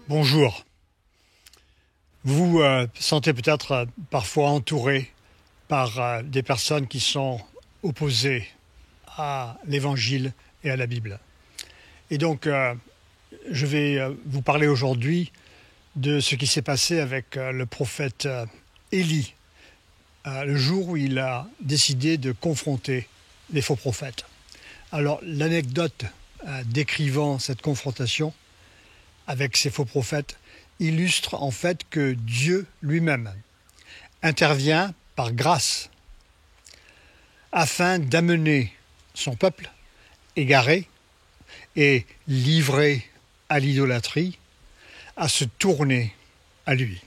Bonjour. Vous vous sentez peut-être parfois entouré par des personnes qui sont opposées à l'Évangile et à la Bible. Et donc, je vais vous parler aujourd'hui de ce qui s'est passé avec le prophète Élie, le jour où il a décidé de confronter les faux prophètes. Alors, l'anecdote décrivant cette confrontation avec ces faux prophètes illustre en fait que Dieu lui-même intervient par grâce afin d'amener son peuple égaré et livré à l'idolâtrie à se tourner à lui.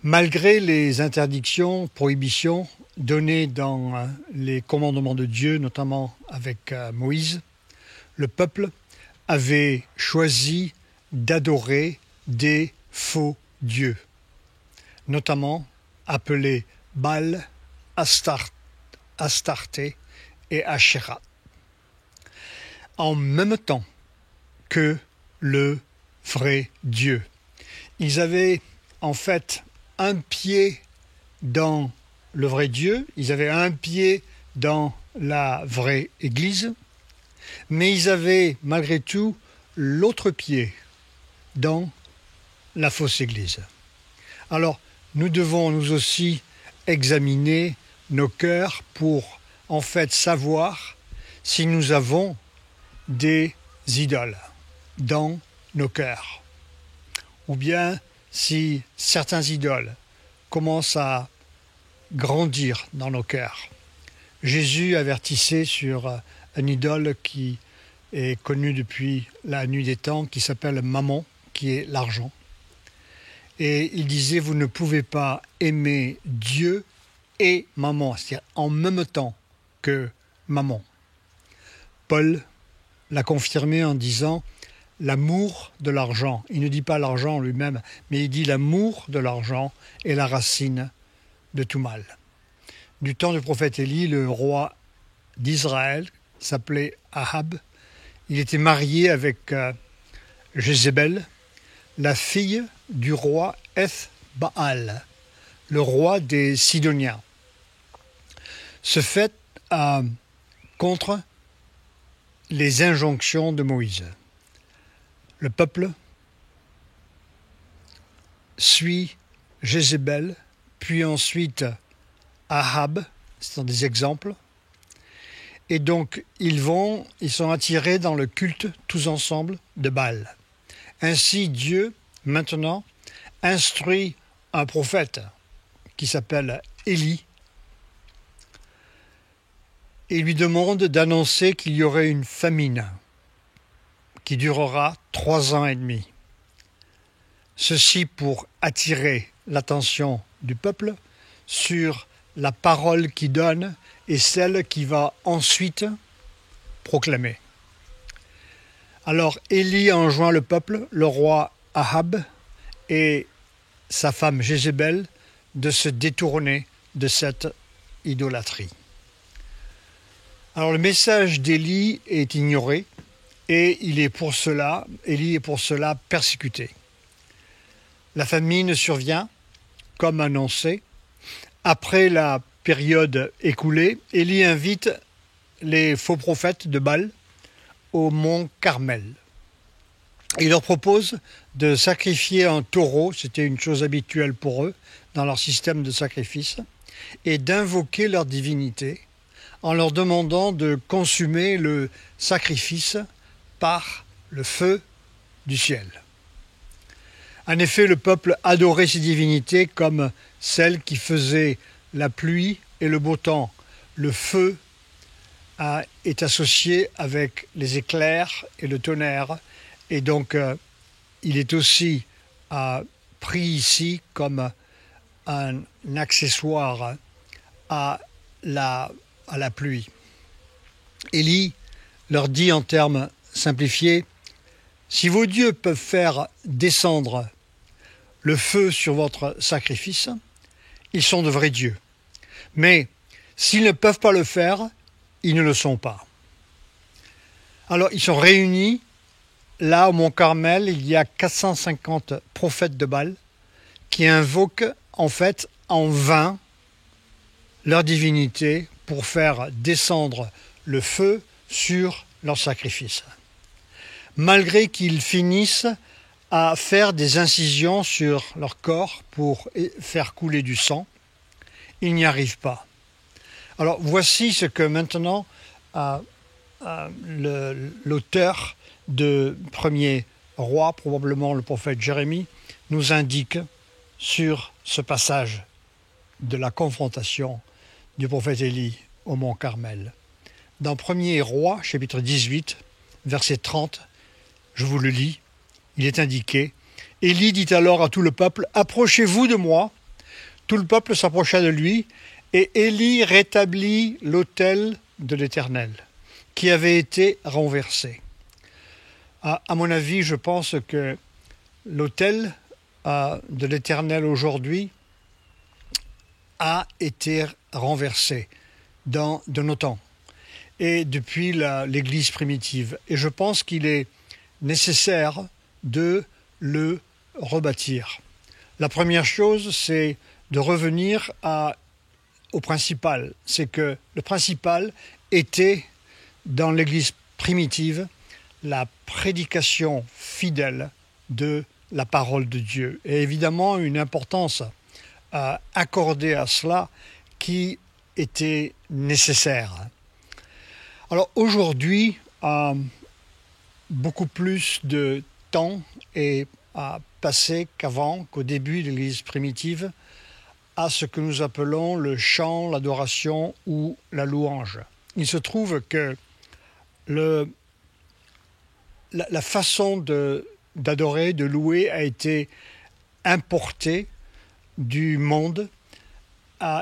Malgré les interdictions, prohibitions données dans les commandements de Dieu, notamment avec Moïse, le peuple avait choisi d'adorer des faux dieux, notamment appelés Baal, Astarté et Asherah, en même temps que le vrai Dieu. Ils avaient en fait un pied dans le vrai Dieu, ils avaient un pied dans la vraie Église, mais ils avaient malgré tout l'autre pied dans la fausse Église. Alors, nous devons nous aussi examiner nos cœurs pour en fait savoir si nous avons des idoles dans nos cœurs, ou bien si certains idoles commencent à grandir dans nos cœurs. Jésus avertissait sur une idole qui est connue depuis la nuit des temps, qui s'appelle Mammon, qui est l'argent. Et il disait, vous ne pouvez pas aimer Dieu et Mammon, c'est-à-dire en même temps que Mammon. Paul l'a confirmé en disant l'amour de l'argent. Il ne dit pas l'argent lui-même, mais il dit l'amour de l'argent est la racine de tout mal. Du temps du prophète Élie, le roi d'Israël s'appelait Ahab. Il était marié avec Jézabel, la fille du roi Eth-Baal, le roi des Sidoniens. Ce fait contre les injonctions de Moïse. Le peuple suit Jézabel, puis ensuite Ahab, ce sont des exemples. Et donc, ils sont attirés dans le culte, tous ensemble, de Baal. Ainsi, Dieu, maintenant, instruit un prophète qui s'appelle Élie et lui demande d'annoncer qu'il y aurait une famine qui durera 3 ans et demi. Ceci pour attirer l'attention du peuple sur la parole qu'il donne et celle qu'il va ensuite proclamer. Alors Élie enjoint le peuple, le roi Ahab et sa femme Jézabel de se détourner de cette idolâtrie. Alors le message d'Élie est ignoré et Élie est pour cela persécuté. La famine survient, comme annoncé. Après la période écoulée, Élie invite les faux prophètes de Baal au mont Carmel. Il leur propose de sacrifier un taureau, c'était une chose habituelle pour eux dans leur système de sacrifice, et d'invoquer leur divinité en leur demandant de consumer le sacrifice par le feu du ciel. En effet, le peuple adorait ces divinités comme celles qui faisaient la pluie et le beau temps. Le feu est associé avec les éclairs et le tonnerre, et donc il est aussi pris ici comme un accessoire à la pluie. Élie leur dit en termes simplifiés, si vos dieux peuvent faire descendre le feu sur votre sacrifice, ils sont de vrais dieux. Mais s'ils ne peuvent pas le faire, ils ne le sont pas. Alors ils sont réunis là, au Mont Carmel, il y a 450 prophètes de Baal qui invoquent en fait en vain leur divinité pour faire descendre le feu sur leur sacrifice. Malgré qu'ils finissent à faire des incisions sur leur corps pour faire couler du sang, ils n'y arrivent pas. Alors voici ce que maintenant l'auteur de Premier Roi, probablement le prophète Jérémie, nous indique sur ce passage de la confrontation du prophète Élie au mont Carmel. Dans Premier Roi, chapitre 18, verset 30, je vous le lis, il est indiqué « Élie dit alors à tout le peuple, approchez-vous de moi. Tout le peuple s'approcha de lui, et Élie rétablit l'autel de l'Éternel, qui avait été renversé. » À mon avis, je pense que l'autel de l'Éternel aujourd'hui a été renversé de nos temps et depuis l'Église primitive. Et je pense qu'il est nécessaire de le rebâtir. La première chose, c'est de revenir au principal. C'est que le principal était, dans l'Église primitive, la prédication fidèle de la parole de Dieu. Et évidemment, une importance accordée à cela qui était nécessaire. Alors aujourd'hui, beaucoup plus de temps est passé qu'avant, qu'au début de l'Église primitive, à ce que nous appelons le chant, l'adoration ou la louange. Il se trouve que la façon d'adorer, de louer a été importée du monde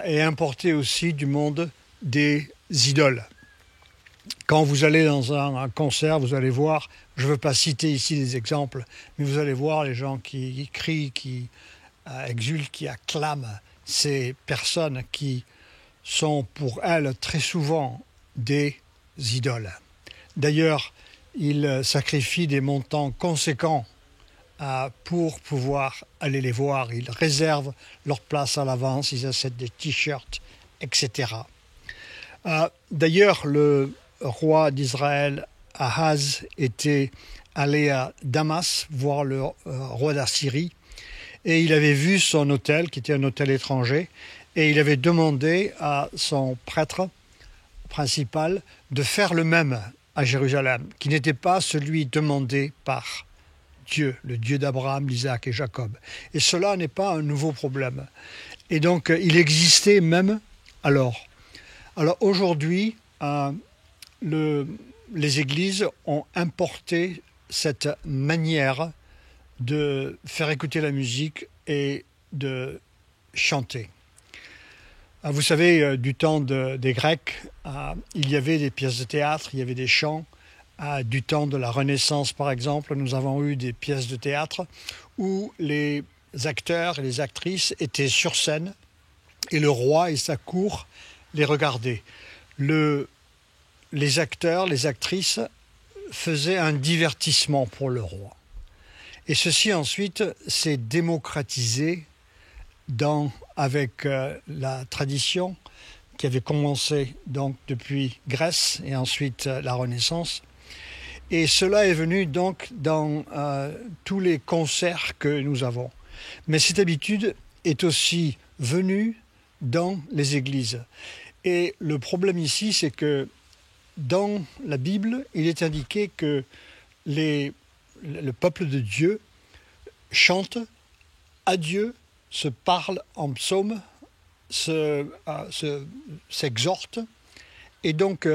et importée aussi du monde des idoles. Quand vous allez dans un concert, vous allez voir, je ne veux pas citer ici des exemples, mais vous allez voir les gens qui crient, qui exultent, qui acclament ces personnes qui sont pour elles très souvent des idoles. D'ailleurs, ils sacrifient des montants conséquents pour pouvoir aller les voir. Ils réservent leur place à l'avance, ils achètent des t-shirts, etc. D'ailleurs, le roi d'Israël, Ahaz, était allé à Damas voir le roi d'Assyrie et il avait vu son autel, qui était un autel étranger, et il avait demandé à son prêtre principal de faire le même à Jérusalem, qui n'était pas celui demandé par Dieu, le Dieu d'Abraham, d'Isaac et Jacob. Et cela n'est pas un nouveau problème. Et donc, il existait même alors. Alors aujourd'hui, les églises ont importé cette manière de faire écouter la musique et de chanter. Vous savez, du temps des Grecs, il y avait des pièces de théâtre, il y avait des chants. Du temps de la Renaissance, par exemple, nous avons eu des pièces de théâtre où les acteurs et les actrices étaient sur scène et le roi et sa cour les regardaient. Les acteurs, les actrices faisaient un divertissement pour le roi. Et ceci ensuite s'est démocratisé avec la tradition qui avait commencé donc depuis Grèce et ensuite la Renaissance. Et cela est venu donc dans tous les concerts que nous avons. Mais cette habitude est aussi venue dans les églises. Et le problème ici, c'est que dans la Bible, il est indiqué que le peuple de Dieu chante à Dieu, se parle en psaume, s'exhorte. Et donc,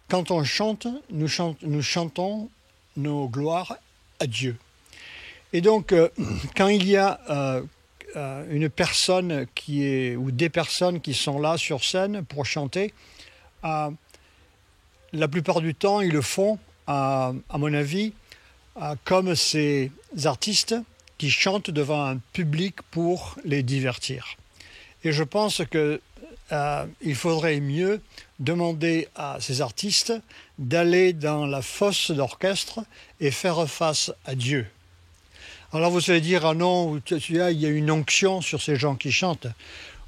quand on chante, nous chantons nos gloires à Dieu. Et donc, quand il y a une personne ou des personnes qui sont là sur scène pour chanter, la plupart du temps, ils le font, à mon avis, comme ces artistes qui chantent devant un public pour les divertir. Et je pense que il faudrait mieux demander à ces artistes d'aller dans la fosse d'orchestre et faire face à Dieu. Alors vous allez dire, ah non, il y a une onction sur ces gens qui chantent.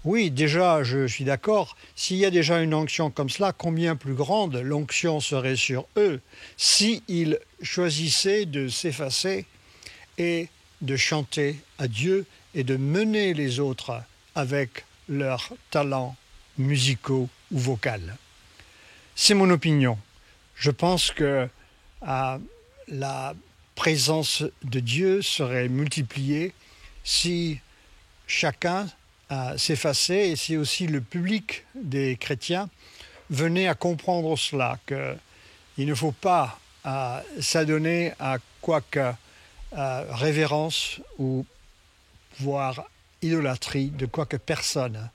Oui, déjà, je suis d'accord. S'il y a déjà une onction comme cela, combien plus grande l'onction serait sur eux s'ils choisissaient de s'effacer et de chanter à Dieu et de mener les autres avec leurs talents musicaux ou vocaux. C'est mon opinion. Je pense que la présence de Dieu serait multipliée si chacun s'effaçait et si aussi le public des chrétiens venait à comprendre cela, qu'il ne faut pas s'adonner à quelque révérence ou voire idolâtrie de quoi que personne,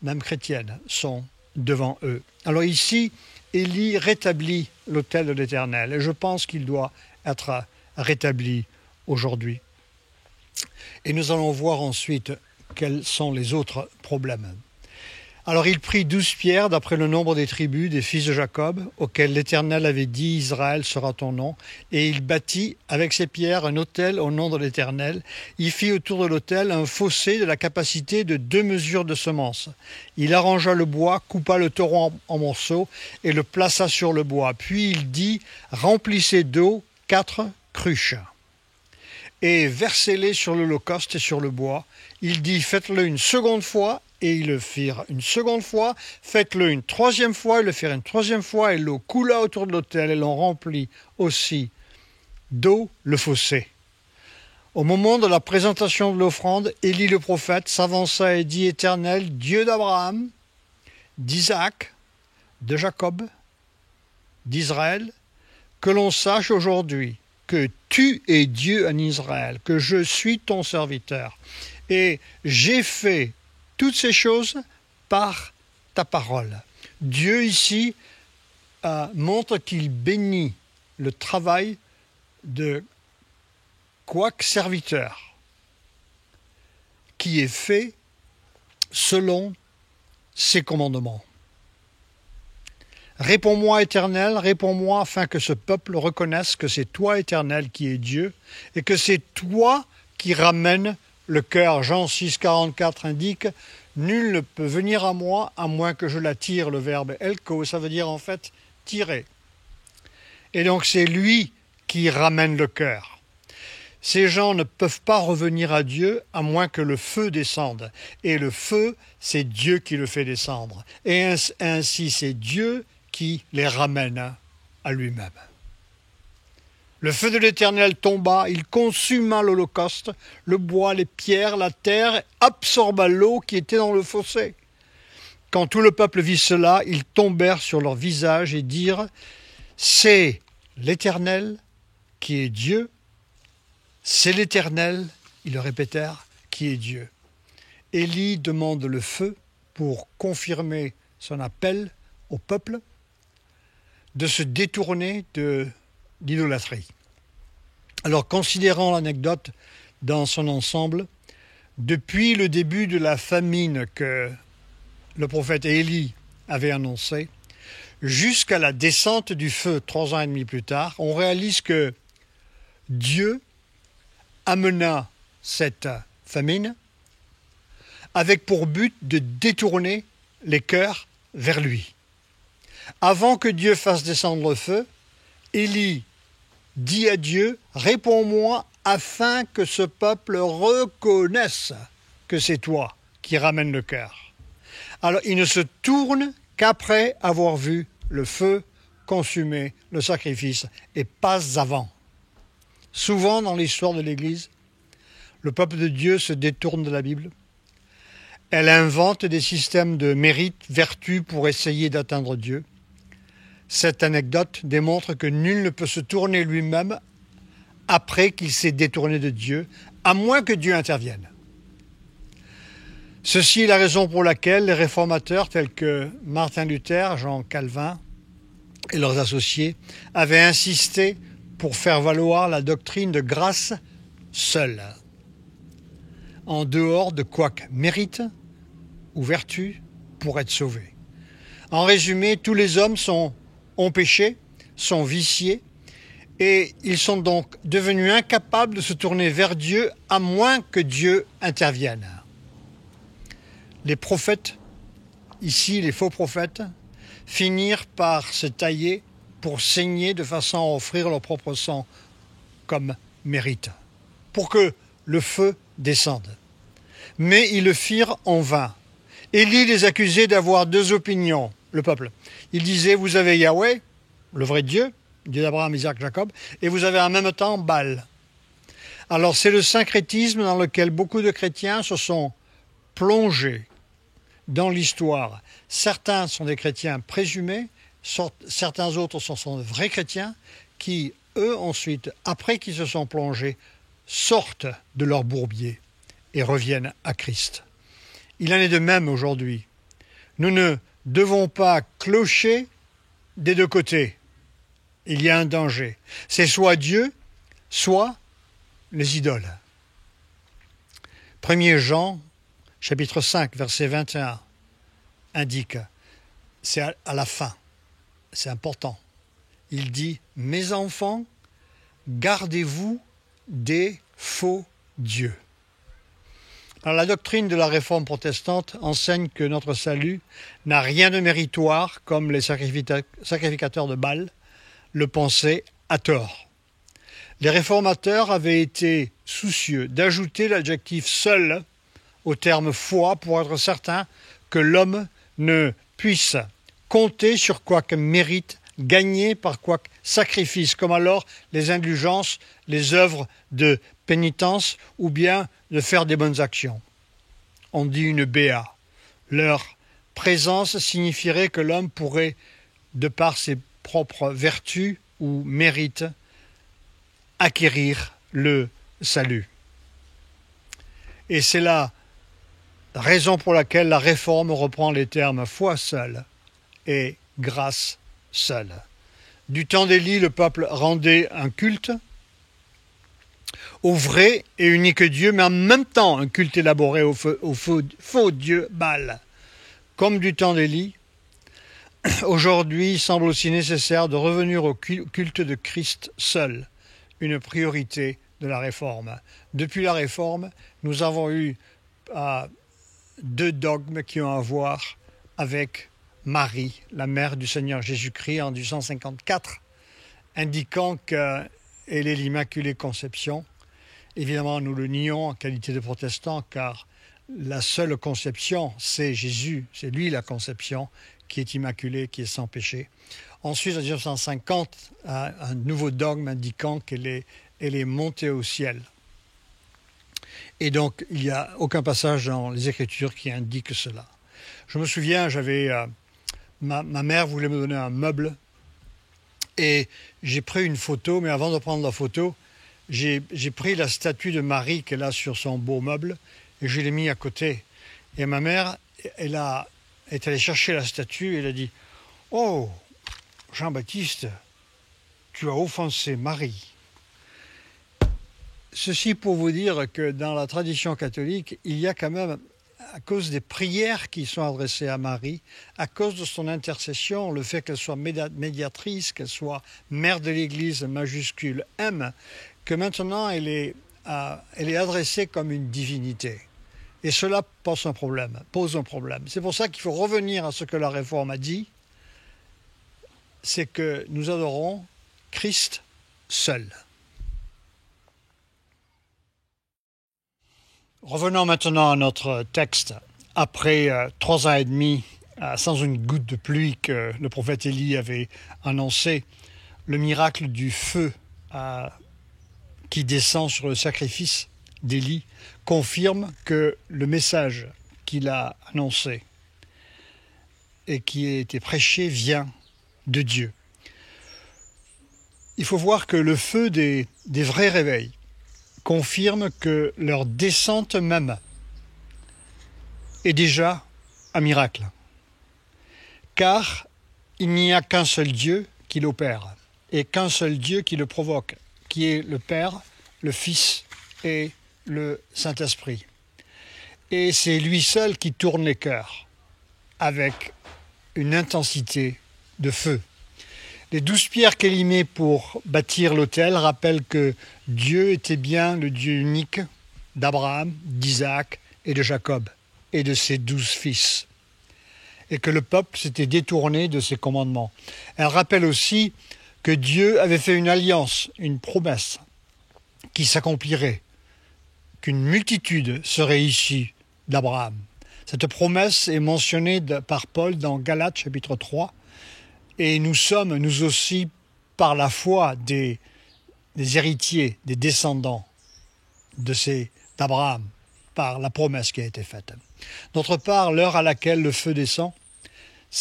même chrétienne, sont devant eux. Alors ici, Élie rétablit l'autel de l'Éternel et je pense qu'il doit être rétabli aujourd'hui. Et nous allons voir ensuite quels sont les autres problèmes. Alors il prit 12 pierres d'après le nombre des tribus des fils de Jacob, auxquels l'Éternel avait dit « Israël sera ton nom ». Et il bâtit avec ces pierres un autel au nom de l'Éternel. Il fit autour de l'autel un fossé de la capacité de 2 mesures de semence. Il arrangea le bois, coupa le taureau en morceaux et le plaça sur le bois. Puis il dit « Remplissez d'eau 4 cruches et versez-les sur l'holocauste et sur le bois. » Il dit « Faites-le une seconde fois ». Et ils le firent une seconde fois, faites-le une troisième fois, ils le firent une troisième fois, et l'eau coula autour de l'autel, et l'on remplit aussi d'eau le fossé. Au moment de la présentation de l'offrande, Élie le prophète s'avança et dit « Éternel, Dieu d'Abraham, d'Isaac, de Jacob, d'Israël, que l'on sache aujourd'hui que tu es Dieu en Israël, que je suis ton serviteur, et j'ai fait toutes ces choses par ta parole. » Dieu ici montre qu'il bénit le travail de quoique serviteur qui est fait selon ses commandements. « Réponds-moi, Éternel, réponds-moi, afin que ce peuple reconnaisse que c'est toi, Éternel, qui es Dieu, et que c'est toi qui ramènes le cœur. » Jean 6, 44 indique « Nul ne peut venir à moi à moins que je l'attire », le verbe « elko », ça veut dire en fait « tirer ». Et donc c'est lui qui ramène le cœur. Ces gens ne peuvent pas revenir à Dieu à moins que le feu descende. Et le feu, c'est Dieu qui le fait descendre. Et ainsi c'est Dieu qui les ramène à lui-même. Le feu de l'Éternel tomba, il consuma l'holocauste, le bois, les pierres, la terre, absorba l'eau qui était dans le fossé. Quand tout le peuple vit cela, ils tombèrent sur leur visage et dirent « C'est l'Éternel qui est Dieu, c'est l'Éternel, ils le répétèrent, qui est Dieu. » Élie demande le feu pour confirmer son appel au peuple de se détourner de l'idolâtrie. Alors, considérons l'anecdote dans son ensemble. Depuis le début de la famine que le prophète Élie avait annoncée, jusqu'à la descente du feu 3 ans et demi plus tard, on réalise que Dieu amena cette famine avec pour but de détourner les cœurs vers lui. Avant que Dieu fasse descendre le feu, Élie dit à Dieu « Réponds-moi afin que ce peuple reconnaisse que c'est toi qui ramènes le cœur. » Alors il ne se tourne qu'après avoir vu le feu consumer le sacrifice et pas avant. Souvent dans l'histoire de l'Église, le peuple de Dieu se détourne de la Bible. Elle invente des systèmes de mérite, vertu pour essayer d'atteindre Dieu. Cette anecdote démontre que nul ne peut se tourner lui-même après qu'il s'est détourné de Dieu, à moins que Dieu intervienne. Ceci est la raison pour laquelle les réformateurs tels que Martin Luther, Jean Calvin et leurs associés avaient insisté pour faire valoir la doctrine de grâce seule, en dehors de quoique mérite ou vertu pour être sauvés. En résumé, tous les hommes ont péché, sont viciés, et ils sont donc devenus incapables de se tourner vers Dieu à moins que Dieu intervienne. Les prophètes, ici les faux prophètes, finirent par se tailler pour saigner de façon à offrir leur propre sang comme mérite, pour que le feu descende. Mais ils le firent en vain. Élie les accusait d'avoir deux opinions, le peuple. Il disait, vous avez Yahweh, le vrai Dieu, Dieu d'Abraham, Isaac, Jacob, et vous avez en même temps Baal. Alors c'est le syncrétisme dans lequel beaucoup de chrétiens se sont plongés dans l'histoire. Certains sont des chrétiens présumés, certains autres sont de vrais chrétiens qui, eux, ensuite, après qu'ils se sont plongés, sortent de leur bourbier et reviennent à Christ. Il en est de même aujourd'hui. Nous ne devons pas clocher des deux côtés. Il y a un danger. C'est soit Dieu, soit les idoles. 1er Jean, chapitre 5, verset 21, indique, c'est à la fin, c'est important. Il dit, « Mes enfants, gardez-vous des faux dieux. » Alors, la doctrine de la réforme protestante enseigne que notre salut n'a rien de méritoire, comme les sacrificateurs de Baal le pensaient à tort. Les réformateurs avaient été soucieux d'ajouter l'adjectif « seul » au terme « foi » pour être certain que l'homme ne puisse compter sur quelque mérite gagné par quelque sacrifice, comme alors les indulgences, les œuvres de pénitence ou bien de faire des bonnes actions. On dit une béa. Leur présence signifierait que l'homme pourrait, de par ses propres vertus ou mérites, acquérir le salut. Et c'est la raison pour laquelle la réforme reprend les termes foi seule et grâce seule. Du temps d'Élie, le peuple rendait un culte au vrai et unique Dieu, mais en même temps un culte élaboré au faux Dieu Baal. Comme du temps d'Élie, aujourd'hui, il semble aussi nécessaire de revenir au culte de Christ seul, une priorité de la réforme. Depuis la réforme, nous avons eu deux dogmes qui ont à voir avec Marie, la mère du Seigneur Jésus-Christ en 1854, indiquant qu'elle est l'Immaculée Conception. Évidemment, nous le nions en qualité de protestants, car la seule conception, c'est Jésus, c'est lui la conception, qui est immaculée, qui est sans péché. Ensuite, en 1950, un nouveau dogme indiquant qu'elle est montée au ciel. Et donc, il n'y a aucun passage dans les Écritures qui indique cela. Je me souviens, ma mère voulait me donner un meuble et j'ai pris une photo, mais avant de prendre la photo, j'ai pris la statue de Marie qu'elle a sur son beau meuble et je l'ai mis à côté. Et ma mère, elle est allée chercher la statue et elle a dit « Oh, Jean-Baptiste, tu as offensé Marie. » Ceci pour vous dire que dans la tradition catholique, il y a quand même, à cause des prières qui sont adressées à Marie, à cause de son intercession, le fait qu'elle soit médiatrice, qu'elle soit mère de l'Église majuscule M, que maintenant elle est adressée comme une divinité. Et cela pose un problème. C'est pour ça qu'il faut revenir à ce que la Réforme a dit, c'est que nous adorons Christ seul. Revenons maintenant à notre texte. Après 3 ans et demi, sans une goutte de pluie que le prophète Élie avait annoncé, le miracle du feu qui descend sur le sacrifice d'Élie confirme que le message qu'il a annoncé et qui a été prêché vient de Dieu. Il faut voir que le feu des vrais réveils confirme que leur descente même est déjà un miracle. Car il n'y a qu'un seul Dieu qui l'opère et qu'un seul Dieu qui le provoque, qui est le Père, le Fils et le Saint-Esprit. Et c'est lui seul qui tourne les cœurs. avec une intensité de feu. Les 12 pierres qu'Élie met pour bâtir l'autel rappellent que Dieu était bien le Dieu unique d'Abraham, d'Isaac et de Jacob, et de ses 12 fils, et que le peuple s'était détourné de ses commandements. Elle rappelle aussi que Dieu avait fait une alliance, une promesse, qui s'accomplirait, qu'une multitude serait issue d'Abraham. Cette promesse est mentionnée par Paul dans Galates chapitre 3, et nous sommes, nous aussi, par la foi, des héritiers, des descendants d'Abraham, par la promesse qui a été faite. D'autre part, l'heure à laquelle le feu descend,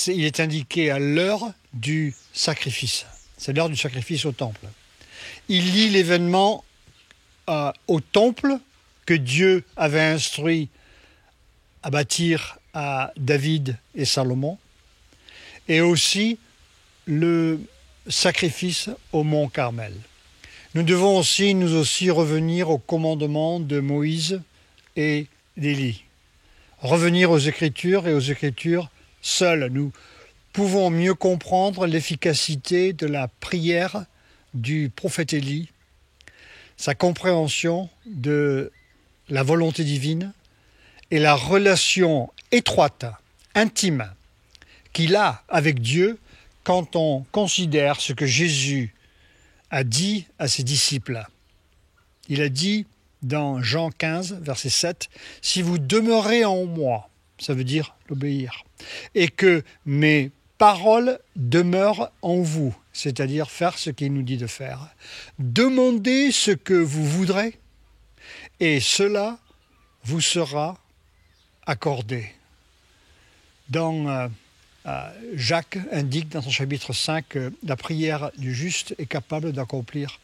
il est indiqué à l'heure du sacrifice. C'est l'heure du sacrifice au temple. Il lie l'événement au temple que Dieu avait instruit à bâtir à David et Salomon, et aussi le sacrifice au mont Carmel. Nous devons aussi, nous aussi, revenir au commandement de Moïse et d'Élie. Revenir aux Écritures et aux Écritures seules. Nous pouvons mieux comprendre l'efficacité de la prière du prophète Élie, sa compréhension de la volonté divine et la relation étroite, intime qu'il a avec Dieu quand on considère ce que Jésus a dit à ses disciples. Il a dit dans Jean 15, verset 7, « Si vous demeurez en moi », ça veut dire l'obéir, « et que mes paroles demeurent en vous », c'est-à-dire faire ce qu'il nous dit de faire, « demandez ce que vous voudrez, et cela vous sera accordé. » Dans Jacques indique dans son chapitre 5 que la prière du juste est capable d'accomplir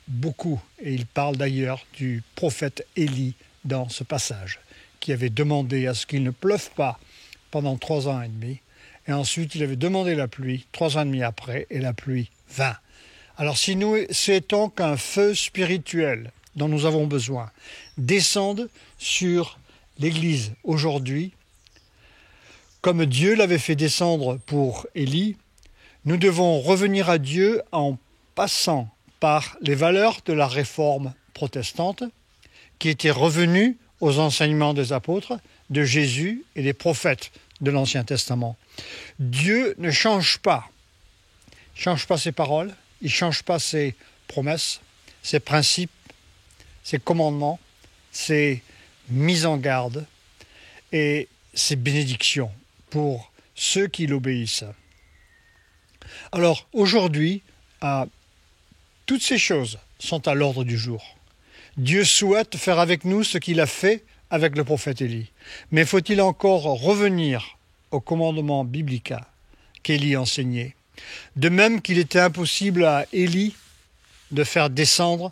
beaucoup. Et il parle d'ailleurs du prophète Élie dans ce passage, qui avait demandé à ce qu'il ne pleuve pas pendant 3 ans et demi. Et ensuite, il avait demandé la pluie 3 ans et demi après, et la pluie vint. Alors si nous souhaitons qu'un feu spirituel dont nous avons besoin descende sur l'Église aujourd'hui, comme Dieu l'avait fait descendre pour Élie, nous devons revenir à Dieu en passant par les valeurs de la réforme protestante qui étaient revenues aux enseignements des apôtres, de Jésus et des prophètes de l'Ancien Testament. Dieu ne change pas. Il ne change pas ses paroles, il ne change pas ses promesses, ses principes, ses commandements, ses mises en garde et ses bénédictions pour ceux qui l'obéissent. Alors aujourd'hui, toutes ces choses sont à l'ordre du jour. Dieu souhaite faire avec nous ce qu'il a fait avec le prophète Élie. Mais faut-il encore revenir au commandement biblique qu'Élie enseignait? De même qu'il était impossible à Élie de faire descendre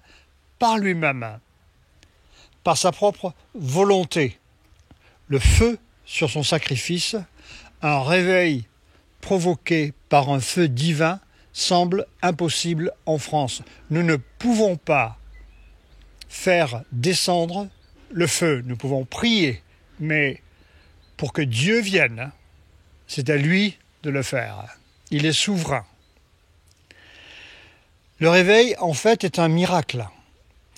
par lui-même, par sa propre volonté, le feu sur son sacrifice, un réveil provoqué par un feu divin semble impossible en France. Nous ne pouvons pas faire descendre le feu. Nous pouvons prier, mais pour que Dieu vienne, c'est à lui de le faire. Il est souverain. Le réveil, en fait, est un miracle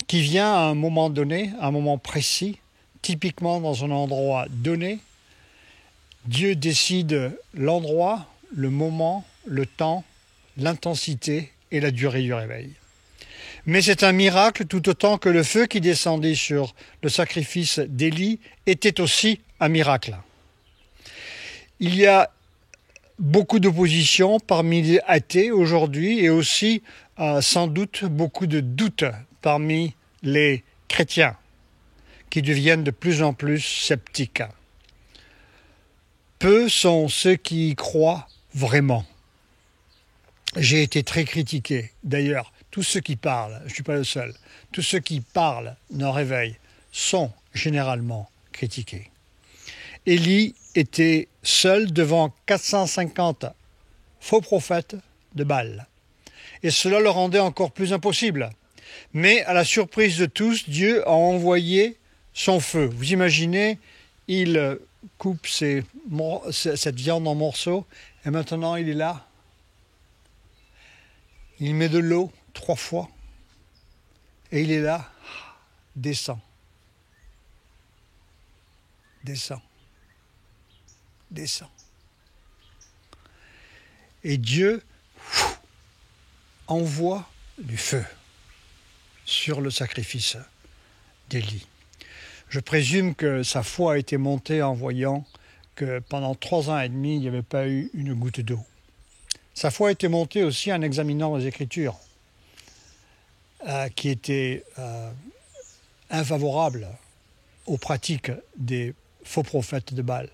qui vient à un moment donné, à un moment précis, typiquement dans un endroit donné. Dieu décide l'endroit, le moment, le temps, l'intensité et la durée du réveil. Mais c'est un miracle tout autant que le feu qui descendait sur le sacrifice d'Élie était aussi un miracle. Il y a beaucoup d'opposition parmi les athées aujourd'hui et aussi sans doute beaucoup de doutes parmi les chrétiens qui deviennent de plus en plus sceptiques. Peu sont ceux qui y croient vraiment. J'ai été très critiqué. D'ailleurs, tous ceux qui parlent, je ne suis pas le seul, tous ceux qui parlent d'un réveil sont généralement critiqués. Élie était seul devant 450 faux prophètes de Baal. Et cela le rendait encore plus impossible. Mais à la surprise de tous, Dieu a envoyé son feu. Vous imaginez, il coupe cette viande en morceaux, et maintenant il est là. Il met de l'eau 3 fois, et il est là, descend, descend, descend. Et Dieu envoie du feu sur le sacrifice d'Élie. Je présume que sa foi a été montée en voyant que pendant 3 ans et demi, il n'y avait pas eu une goutte d'eau. Sa foi a été montée aussi en examinant les Écritures, qui étaient infavorables aux pratiques des faux prophètes de Baal.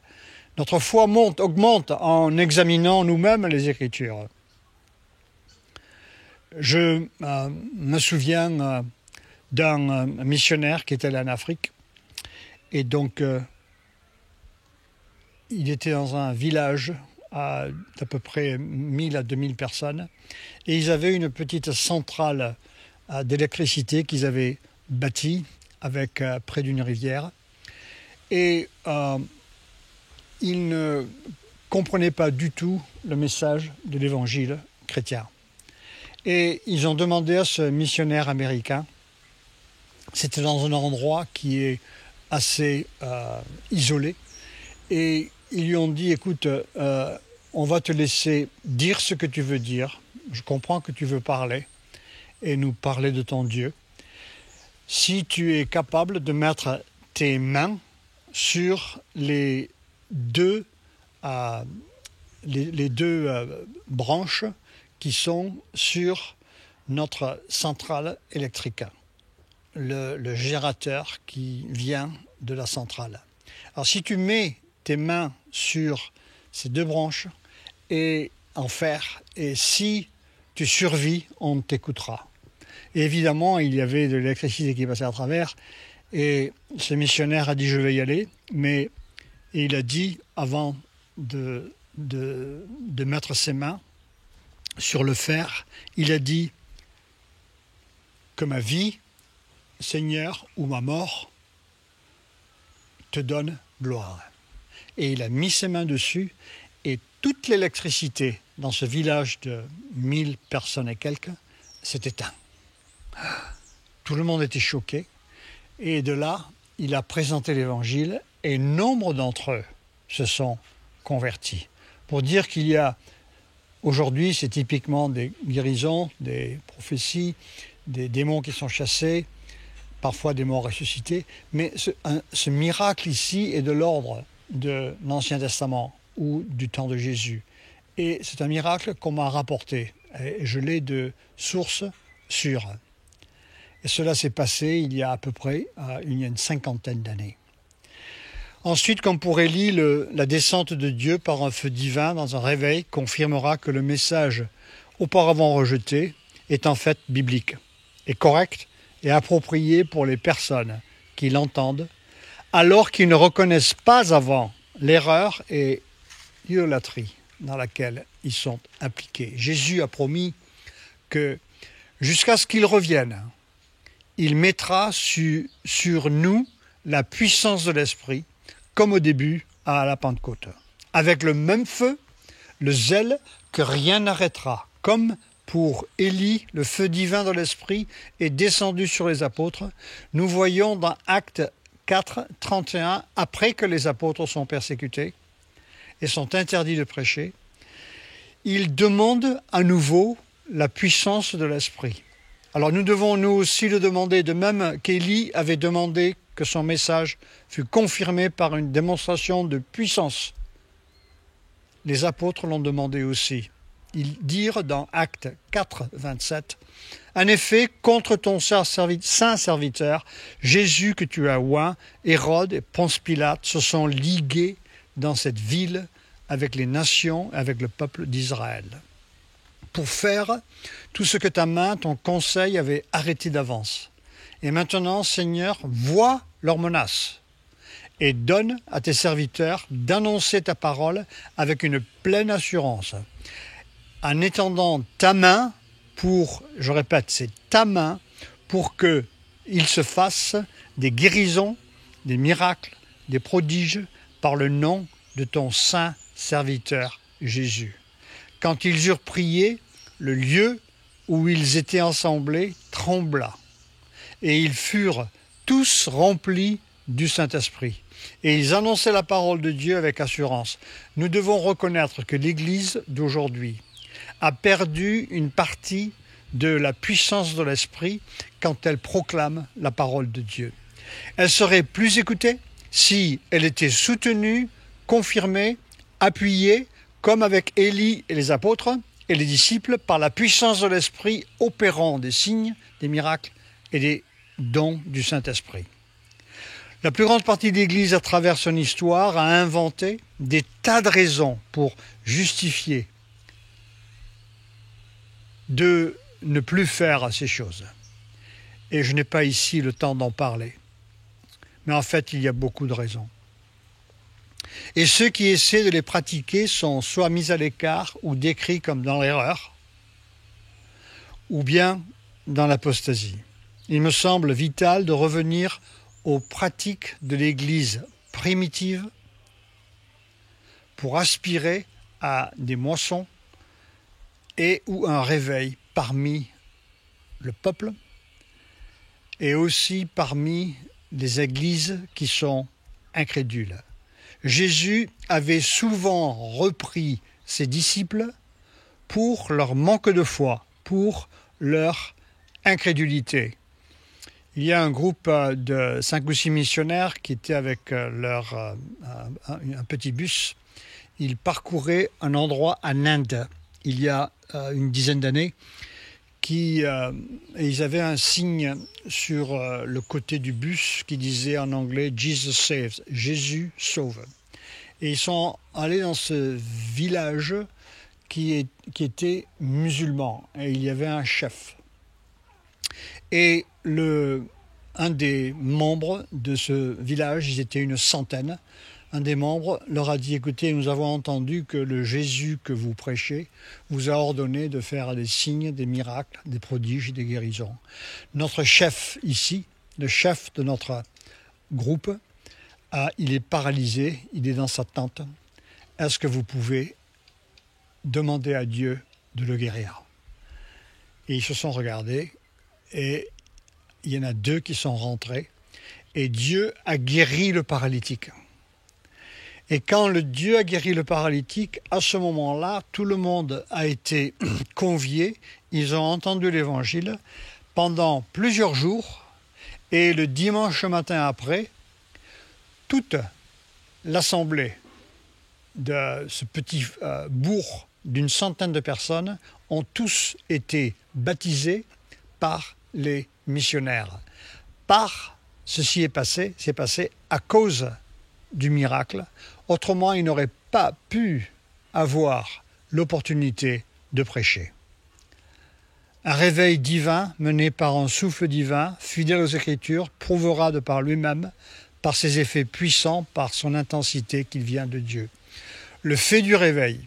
Notre foi augmente en examinant nous-mêmes les Écritures. Je me souviens d'un missionnaire qui était allé en Afrique, et donc il était dans un village d'à peu près 1000 à 2000 personnes, et ils avaient une petite centrale d'électricité qu'ils avaient bâtie avec près d'une rivière, et ils ne comprenaient pas du tout le message de l'évangile chrétien. Et ils ont demandé à ce missionnaire américain, c'était dans un endroit qui est assez isolé, et ils lui ont dit, écoute, on va te laisser dire ce que tu veux dire, je comprends que tu veux parler, et nous parler de ton Dieu. Si tu es capable de mettre tes mains sur les deux branches qui sont sur notre centrale électrique, le gérateur qui vient de la centrale. Alors si tu mets tes mains sur ces 2 branches et en fer, et si tu survis, on t'écoutera. Et évidemment, il y avait de l'électricité qui passait à travers, et ce missionnaire a dit je vais y aller, mais il a dit avant de mettre ses mains sur le fer, il a dit que ma vie, Seigneur, ou ma mort, te donne gloire. Et il a mis ses mains dessus, et toute l'électricité dans ce village de 1000 personnes et quelques s'est éteinte. Tout le monde était choqué, et de là, il a présenté l'évangile, et nombre d'entre eux se sont convertis. Pour dire qu'il y a, aujourd'hui, c'est typiquement des guérisons, des prophéties, des démons qui sont chassés, parfois des morts ressuscités, mais ce miracle ici est de l'ordre de l'Ancien Testament ou du temps de Jésus. Et c'est un miracle qu'on m'a rapporté, et je l'ai de sources sûres. Et cela s'est passé il y a à peu près une cinquantaine d'années. Ensuite, comme pour Élie, la descente de Dieu par un feu divin dans un réveil confirmera que le message auparavant rejeté est en fait biblique, et correct et approprié pour les personnes qui l'entendent, alors qu'ils ne reconnaissent pas avant l'erreur et l'idolâtrie dans laquelle ils sont impliqués. Jésus a promis que jusqu'à ce qu'il revienne, il mettra sur nous la puissance de l'Esprit, comme au début à la Pentecôte, avec le même feu, le zèle que rien n'arrêtera, comme pour Élie, le feu divin de l'Esprit est descendu sur les apôtres. Nous voyons dans Actes 4, 31, après que les apôtres sont persécutés et sont interdits de prêcher, ils demandent à nouveau la puissance de l'Esprit. Alors nous devons nous aussi le demander, de même qu'Élie avait demandé que son message fût confirmé par une démonstration de puissance. Les apôtres l'ont demandé aussi. Ils dirent dans Actes 4, 27, « En effet, contre ton saint serviteur, Jésus que tu as oint, Hérode et Ponce Pilate se sont ligués dans cette ville avec les nations, avec le peuple d'Israël, pour faire tout ce que ta main, ton conseil avait arrêté d'avance. Et maintenant, Seigneur, vois leurs menaces et donne à tes serviteurs d'annoncer ta parole avec une pleine assurance, en étendant ta main pour, je répète, c'est ta main, pour qu'il se fasse des guérisons, des miracles, des prodiges par le nom de ton saint serviteur Jésus. » Quand ils eurent prié, le lieu où ils étaient assemblés trembla, et ils furent tous remplis du Saint-Esprit. Et ils annonçaient la parole de Dieu avec assurance. Nous devons reconnaître que l'Église d'aujourd'hui a perdu une partie de la puissance de l'Esprit quand elle proclame la parole de Dieu. Elle serait plus écoutée si elle était soutenue, confirmée, appuyée, comme avec Élie et les apôtres et les disciples, par la puissance de l'Esprit opérant des signes, des miracles et des dons du Saint-Esprit. La plus grande partie de l'Église, à travers son histoire, a inventé des tas de raisons pour justifier de ne plus faire ces choses. Et je n'ai pas ici le temps d'en parler. Mais en fait, il y a beaucoup de raisons. Et ceux qui essaient de les pratiquer sont soit mis à l'écart ou décrits comme dans l'erreur, ou bien dans l'apostasie. Il me semble vital de revenir aux pratiques de l'Église primitive pour aspirer à des moissons et ou un réveil parmi le peuple et aussi parmi les églises qui sont incrédules. Jésus avait souvent repris ses disciples pour leur manque de foi, pour leur incrédulité. Il y a un groupe de 5 ou 6 missionnaires qui étaient avec un petit bus. Ils parcouraient un endroit en Inde, il y a une dizaine d'années, et ils avaient un signe sur le côté du bus qui disait en anglais « Jesus saves », « Jésus sauve ». Et ils sont allés dans ce village qui était musulman, et il y avait un chef. Et un des membres de ce village, ils étaient une centaine, un des membres leur a dit « Écoutez, nous avons entendu que le Jésus que vous prêchez vous a ordonné de faire des signes, des miracles, des prodiges, des guérisons. Notre chef ici, le chef de notre groupe, il est paralysé, il est dans sa tente. Est-ce que vous pouvez demander à Dieu de le guérir ?» Et ils se sont regardés et il y en a 2 qui sont rentrés et Dieu a guéri le paralytique. Et quand Dieu a guéri le paralytique, à ce moment-là, tout le monde a été convié. Ils ont entendu l'évangile pendant plusieurs jours. Et le dimanche matin après, toute l'assemblée de ce petit bourg d'une centaine de personnes ont tous été baptisés par les missionnaires. Ceci c'est passé à cause du miracle. Autrement, ils n'auraient pas pu avoir l'opportunité de prêcher. Un réveil divin mené par un souffle divin, fidèle aux Écritures, prouvera de par lui-même, par ses effets puissants, par son intensité qu'il vient de Dieu. Le fait du réveil,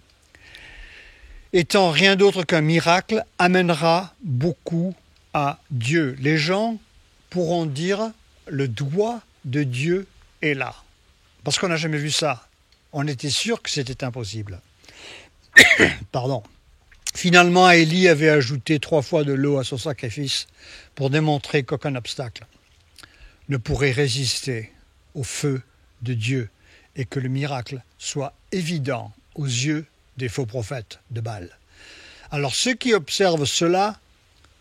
étant rien d'autre qu'un miracle, amènera beaucoup à Dieu. Les gens pourront dire « le doigt de Dieu est là ». Parce qu'on n'a jamais vu ça. On était sûr que c'était impossible. Pardon. Finalement, Élie avait ajouté 3 fois de l'eau à son sacrifice pour démontrer qu'aucun obstacle ne pourrait résister au feu de Dieu et que le miracle soit évident aux yeux des faux prophètes de Baal. Alors ceux qui observent cela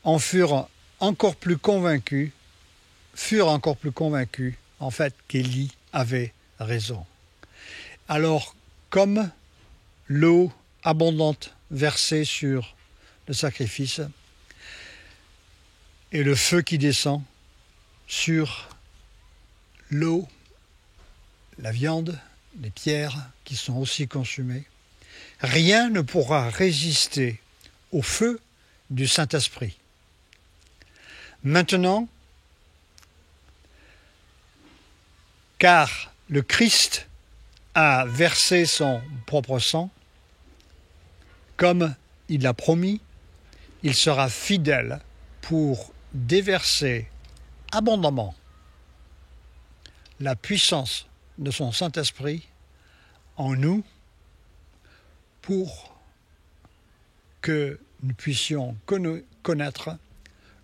en furent encore plus convaincus en fait qu'Élie avait raison. Alors, comme l'eau abondante versée sur le sacrifice et le feu qui descend sur l'eau, la viande, les pierres qui sont aussi consumées, rien ne pourra résister au feu du Saint-Esprit. Maintenant, car le Christ a versé son propre sang, comme il l'a promis, il sera fidèle pour déverser abondamment la puissance de son Saint-Esprit en nous pour que nous puissions connaître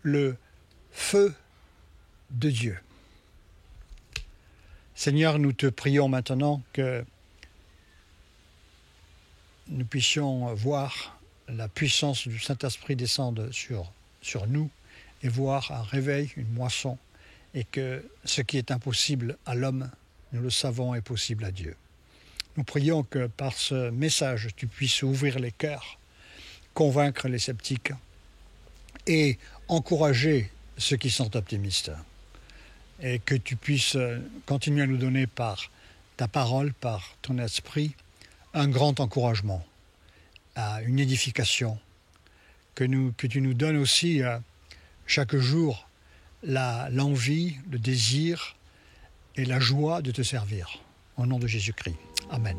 le feu de Dieu. Seigneur, nous te prions maintenant que nous puissions voir la puissance du Saint-Esprit descendre sur nous et voir un réveil, une moisson, et que ce qui est impossible à l'homme, nous le savons, est possible à Dieu. Nous prions que par ce message, tu puisses ouvrir les cœurs, convaincre les sceptiques et encourager ceux qui sont optimistes. Et que tu puisses continuer à nous donner par ta parole, par ton esprit, un grand encouragement, une édification, que tu nous donnes aussi chaque jour l'envie, le désir et la joie de te servir. Au nom de Jésus-Christ. Amen.